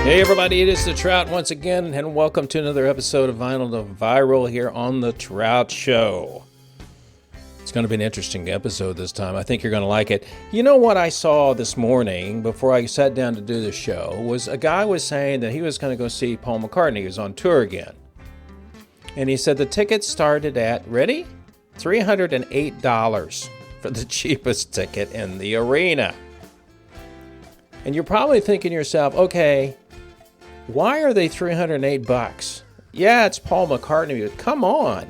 Hey everybody, it is the Trout once again, and welcome to another episode of Vinyl to Viral here on the Trout Show. It's going to be an interesting episode this time. I think you're going to like it. You know what I saw this morning before I sat down to do the show was a guy was saying that he was going to go see Paul McCartney. He was on tour again. And he said the tickets started at, ready? $308 for the cheapest ticket in the arena. And you're probably thinking to yourself, okay, why are they $308? Yeah, it's Paul McCartney, but come on.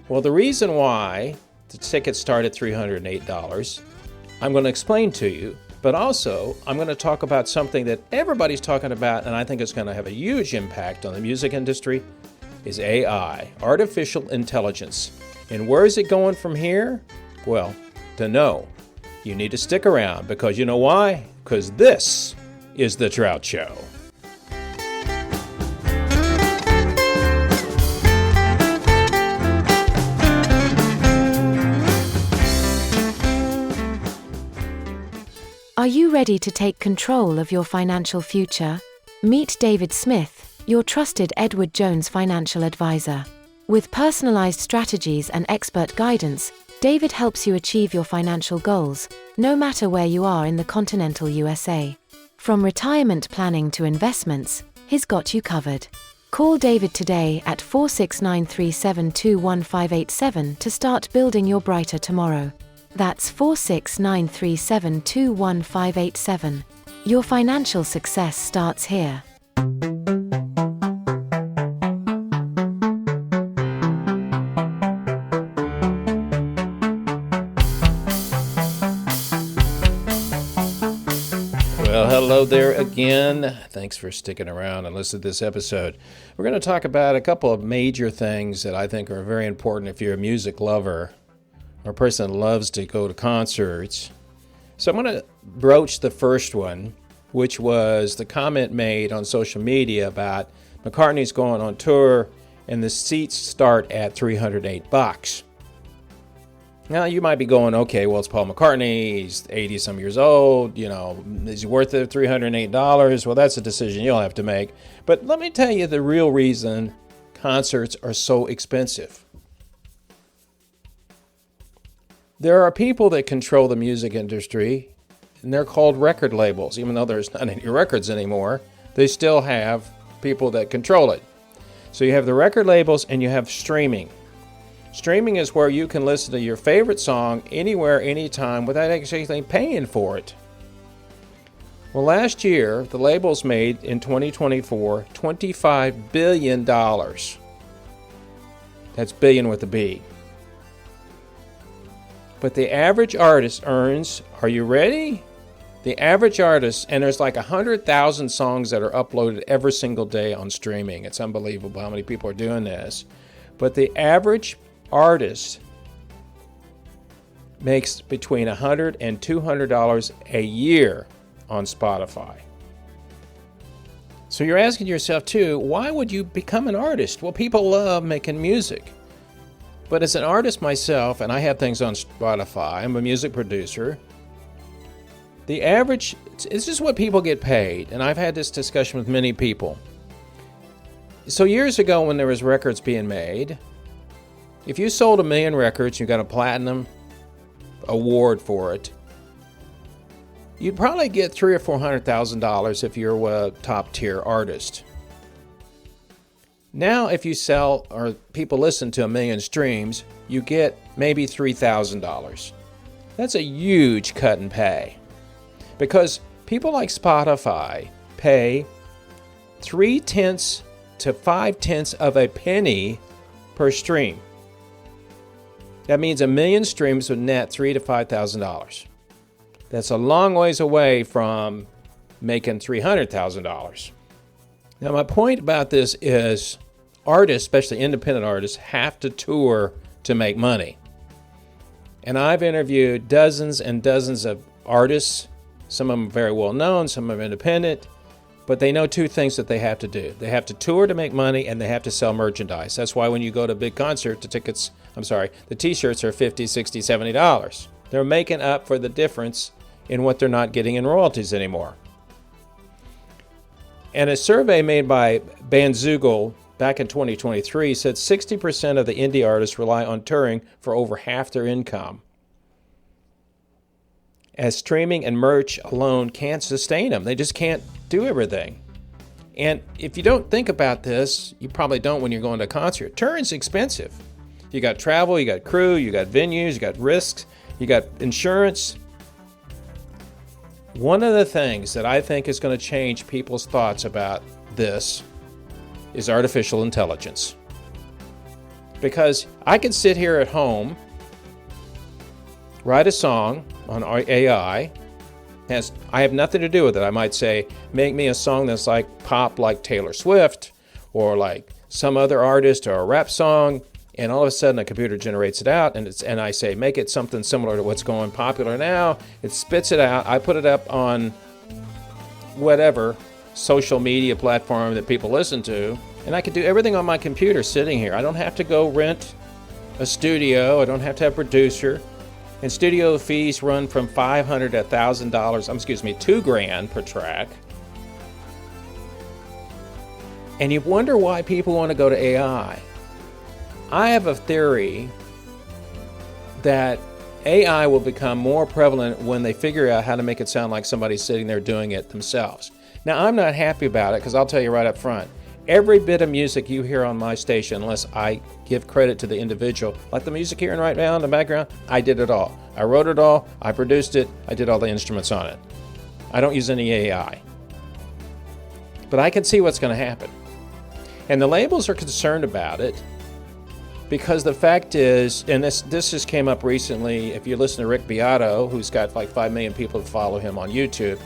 Well, the reason why the tickets start at $308, I'm going to explain to you, but also I'm going to talk about something that everybody's talking about, and I think it's going to have a huge impact on the music industry, is AI, artificial intelligence. And where is it going from here? Well, to know, you need to stick around, because you know why? Because this is the Trout Show. Are you ready to take control of your financial future? Meet David Smith, your trusted Edward Jones financial advisor. With personalized strategies and expert guidance, David helps you achieve your financial goals, no matter where you are in the continental USA. From retirement planning to investments, he's got you covered. Call David today at 469372157 to start building your brighter tomorrow. That's 469372157. Your financial success starts here. Well, hello there again. Thanks for sticking around and listening to this episode. We're going to talk about a couple of major things that I think are very important if you're a music lover or a person that loves to go to concerts. So I'm going to broach the first one, which was the comment made on social media about McCartney's going on tour and the seats start at $308. Now, you might be going, okay, well, it's Paul McCartney, he's 80-some years old, you know, is he worth it, $308? Well, that's a decision you'll have to make. But let me tell you the real reason concerts are so expensive. There are people that control the music industry, and they're called record labels. Even though there's not any records anymore, they still have people that control it. So you have the record labels and you have streaming. Streaming is where you can listen to your favorite song anywhere, anytime, without actually paying for it. Well, last year, the labels made in 2024 $25 billion. That's billion with a B. But the average artist earns, are you ready? The average artist, and there's like 100,000 songs that are uploaded every single day on streaming. It's unbelievable how many people are doing this. But the average artist makes between $100 and $200 a year on Spotify. So you're asking yourself too, why would you become an artist? Well, people love making music. But as an artist myself, and I have things on Spotify, I'm a music producer, the average, this is what people get paid, and I've had this discussion with many people. So years ago when there was records being made, if you sold 1 million records, you got a platinum award for it, you'd probably get $300,000 or $400,000 if you're a top-tier artist. Now, if you sell or people listen to 1 million streams, you get maybe $3,000. That's a huge cut in pay, because people like Spotify pay 0.3 to 0.5 of a penny per stream. That means 1 million streams would net $3,000 to $5,000. That's a long ways away from making $300,000. Now, my point about this is artists, especially independent artists, have to tour to make money. And I've interviewed dozens and dozens of artists. Some of them are very well known, some are independent, but they know two things that they have to do. They have to tour to make money, and they have to sell merchandise. That's why when you go to a big concert, the t-shirts are $50, $60, $70. They're making up for the difference in what they're not getting in royalties anymore. And a survey made by Bandzoogle back in 2023 said 60% of the indie artists rely on touring for over half their income, as streaming and merch alone can't sustain them. They just can't do everything. And if you don't think about this, you probably don't when you're going to a concert. Touring's expensive. You got travel, you got crew, you got venues, you got risks, you got insurance. One of the things that I think is going to change people's thoughts about this is artificial intelligence. Because I could sit here at home, write a song on AI. I have nothing to do with it. I might say, make me a song that's like pop, like Taylor Swift, or like some other artist, or a rap song, and all of a sudden a computer generates it out, and I say, make it something similar to what's going popular now. It spits it out. I put it up on whatever social media platform that people listen to, and I can do everything on my computer sitting here. I don't have to go rent a studio. I don't have to have a producer. And studio fees run from $500 to $1,000, $2,000 per track. And you wonder why people want to go to AI. I have a theory that AI will become more prevalent when they figure out how to make it sound like somebody's sitting there doing it themselves. Now, I'm not happy about it because I'll tell you right up front, every bit of music you hear on my station, unless I give credit to the individual, like the music here and right now in the background, I did it all. I wrote it all, I produced it, I did all the instruments on it. I don't use any AI. But I can see what's going to happen. And the labels are concerned about it because the fact is, and this just came up recently, if you listen to Rick Beato, who's got like 5 million people to follow him on YouTube,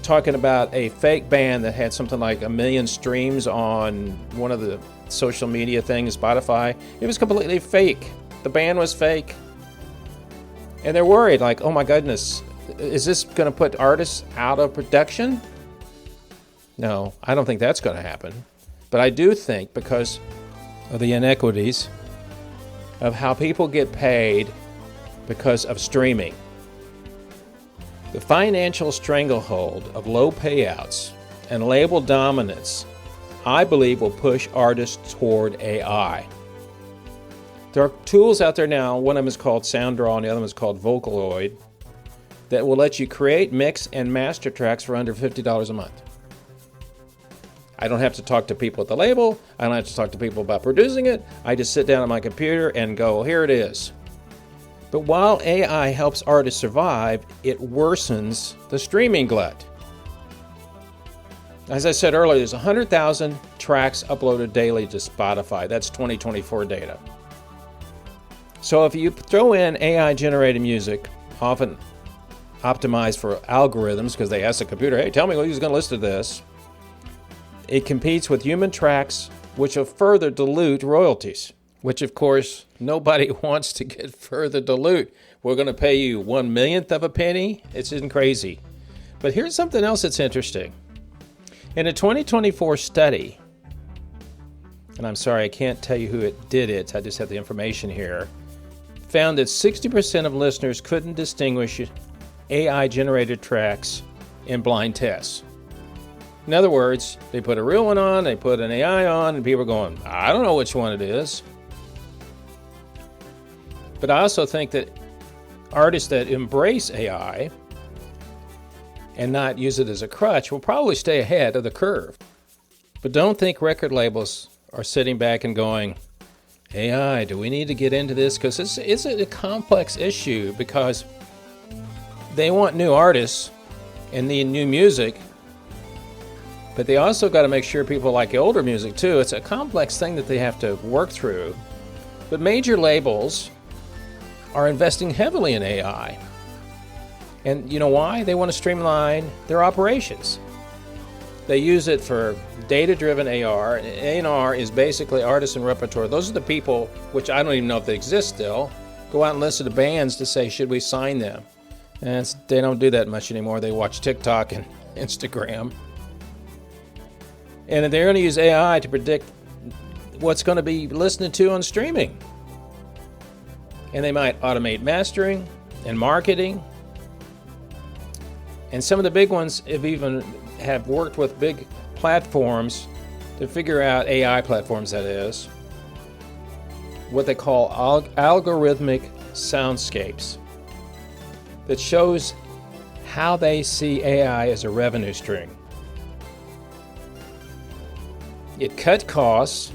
talking about a fake band that had something like 1 million streams on one of the social media things, Spotify. It was completely fake. The band was fake. And they're worried, like, oh my goodness, is this going to put artists out of production? No, I don't think that's going to happen. But I do think, because of the inequities of how people get paid because of streaming, the financial stranglehold of low payouts and label dominance, I believe, will push artists toward AI. There are tools out there now, one of them is called SoundDraw and the other one is called Vocaloid, that will let you create, mix, and master tracks for under $50 a month. I don't have to talk to people at the label. I don't have to talk to people about producing it. I just sit down at my computer and go, here it is. But while AI helps artists survive, it worsens the streaming glut. As I said earlier, there's 100,000 tracks uploaded daily to Spotify. That's 2024 data. So if you throw in AI-generated music, often optimized for algorithms, because they ask the computer, hey, tell me who's going to listen to this, it competes with human tracks, which will further dilute royalties, which, of course, nobody wants to get further dilute. We're going to pay you 1/1,000,000th of a penny? It's crazy. But here's something else that's interesting. In a 2024 study, and I'm sorry, I can't tell you who it did it, I just have the information here, found that 60% of listeners couldn't distinguish AI-generated tracks in blind tests. In other words, they put a real one on, they put an AI on, and people are going, I don't know which one it is. But I also think that artists that embrace AI and not use it as a crutch will probably stay ahead of the curve. But don't think record labels are sitting back and going, AI, do we need to get into this? Because it's a complex issue, because they want new artists and the new music, but they also got to make sure people like the older music too. It's a complex thing that they have to work through. But major labels are investing heavily in AI. And you know why? They want to streamline their operations. They use it for data-driven AR. And AR is basically artists and repertoire. Those are the people, which I don't even know if they exist still, go out and listen to bands to say, should we sign them? And they don't do that much anymore. They watch TikTok and Instagram. And they're going to use AI to predict what's going to be listened to on streaming. And they might automate mastering and marketing. And some of the big ones have worked with big platforms to figure out, AI platforms that is, what they call algorithmic soundscapes that shows how they see AI as a revenue stream. It cut costs,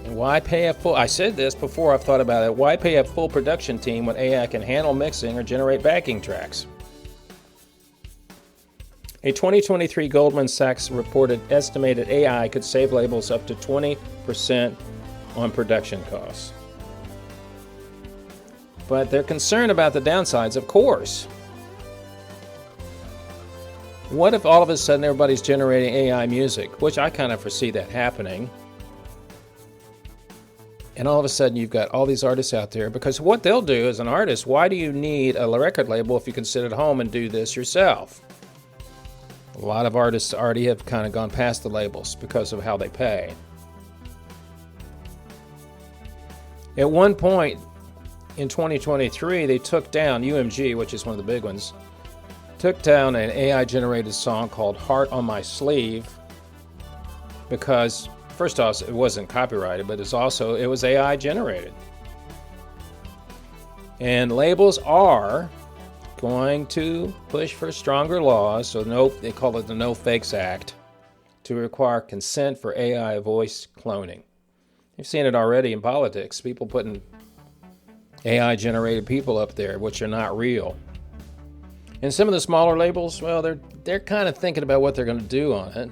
and why pay a full, I said this before, I've thought about it, why pay a full production team when AI can handle mixing or generate backing tracks? A 2023 Goldman Sachs reported estimated AI could save labels up to 20% on production costs. But they're concerned about the downsides, of course. What if all of a sudden everybody's generating AI music, which I kind of foresee that happening, and all of a sudden you've got all these artists out there, because what they'll do as an artist, why do you need a record label if you can sit at home and do this yourself? A lot of artists already have kind of gone past the labels because of how they pay. At one point in 2023, they took down UMG, which is one of the big ones, took down an AI-generated song called Heart on My Sleeve because, first off, it wasn't copyrighted, but it was AI-generated. And labels are going to push for stronger laws, so they call it the No Fakes Act, to require consent for AI voice cloning. You've seen it already in politics, people putting AI-generated people up there, which are not real. And some of the smaller labels, well, they're kind of thinking about what they're going to do on it.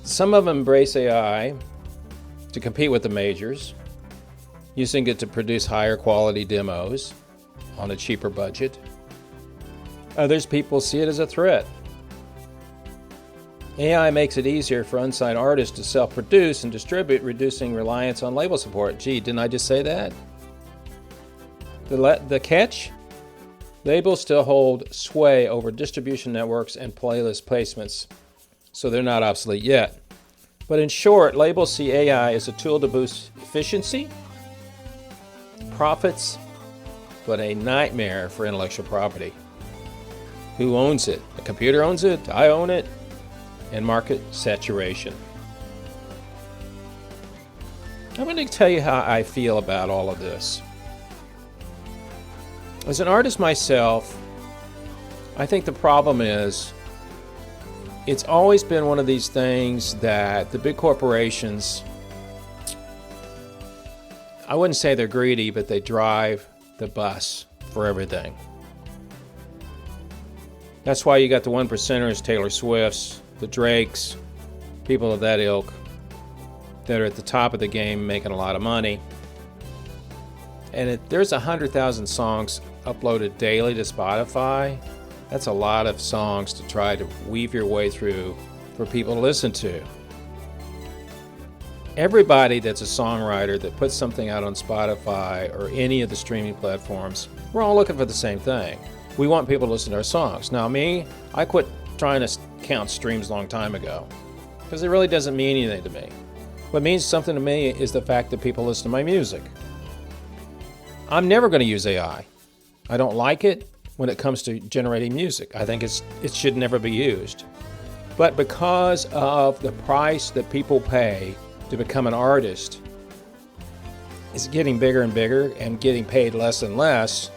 Some of them embrace AI to compete with the majors, using it to produce higher quality demos on a cheaper budget. Others people see it as a threat. AI makes it easier for unsigned artists to self-produce and distribute, reducing reliance on label support. Gee, didn't I just say that? The catch? Labels still hold sway over distribution networks and playlist placements, so they're not obsolete yet. But in short, labels see AI as a tool to boost efficiency, profits, but a nightmare for intellectual property. Who owns it? The computer owns it, I own it, and market saturation. I'm going to tell you how I feel about all of this. As an artist myself, I think the problem is it's always been one of these things that the big corporations, I wouldn't say they're greedy, but they drive the bus for everything. That's why you got the one percenters, Taylor Swifts, the Drakes, people of that ilk that are at the top of the game making a lot of money. And there's 100,000 songs uploaded daily to Spotify. That's a lot of songs to try to weave your way through for people to listen to. Everybody that's a songwriter that puts something out on Spotify or any of the streaming platforms, we're all looking for the same thing. We want people to listen to our songs. Now me, I quit trying to count streams a long time ago because it really doesn't mean anything to me. What means something to me is the fact that people listen to my music. I'm never going to use AI. I don't like it when it comes to generating music. I think it should never be used. But because of the price that people pay to become an artist is getting bigger and bigger and getting paid less and less,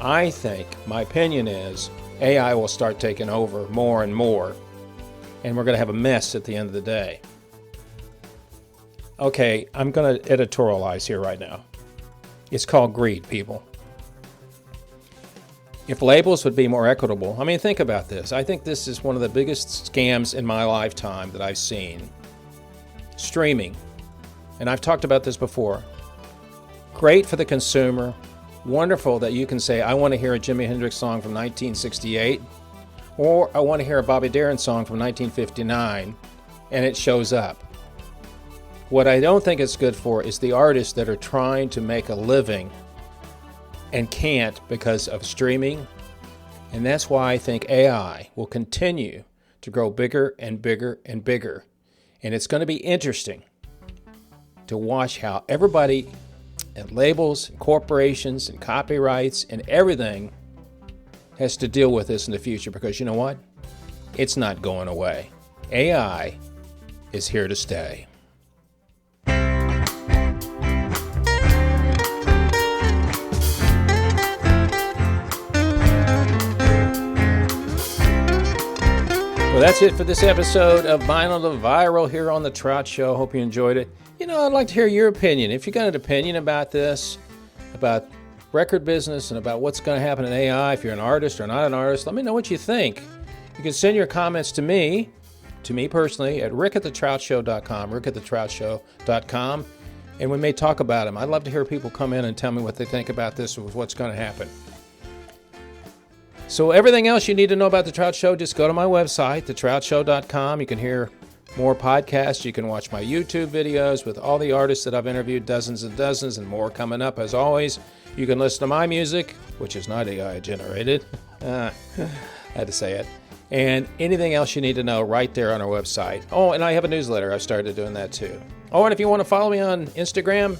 I think, my opinion is, AI will start taking over more and more, and we're going to have a mess at the end of the day. Okay, I'm going to editorialize here right now. It's called greed, people. If labels would be more equitable, I mean, think about this. I think this is one of the biggest scams in my lifetime that I've seen. Streaming. And I've talked about this before. Great for the consumer. Wonderful that you can say, I want to hear a Jimi Hendrix song from 1968, or I want to hear a Bobby Darin song from 1959, and it shows up. What I don't think it's good for is the artists that are trying to make a living and can't because of streaming. And that's why I think AI will continue to grow bigger and bigger and bigger. And it's going to be interesting to watch how everybody and labels and corporations and copyrights and everything has to deal with this in the future, because you know what? It's not going away. AI is here to stay. Well, that's it for this episode of Vinyl to Viral here on the Trout Show. Hope you enjoyed it. I'd like to hear your opinion. If you got an opinion about this, about record business and about what's going to happen in AI, if you're an artist or not an artist, let me know what you think. You can send your comments to me personally, at rick@thetroutshow.com, rick@thetroutshow.com, and we may talk about them. I'd love to hear people come in and tell me what they think about this and what's going to happen. So everything else you need to know about The Trout Show, just go to my website, thetroutshow.com. You can hear more podcasts. You can watch my YouTube videos with all the artists that I've interviewed, dozens and dozens, and more coming up. As always, you can listen to my music, which is not AI generated. I had to say it. And anything else you need to know right there on our website. Oh, and I have a newsletter. I've started doing that too. Oh, and if you want to follow me on Instagram,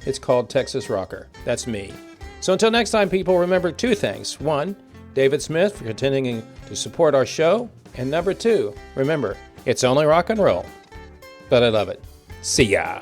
it's called Texas Rocker. That's me. So until next time, people, remember two things. One, David Smith for continuing to support our show. And number two, remember, it's only rock and roll, but I love it. See ya.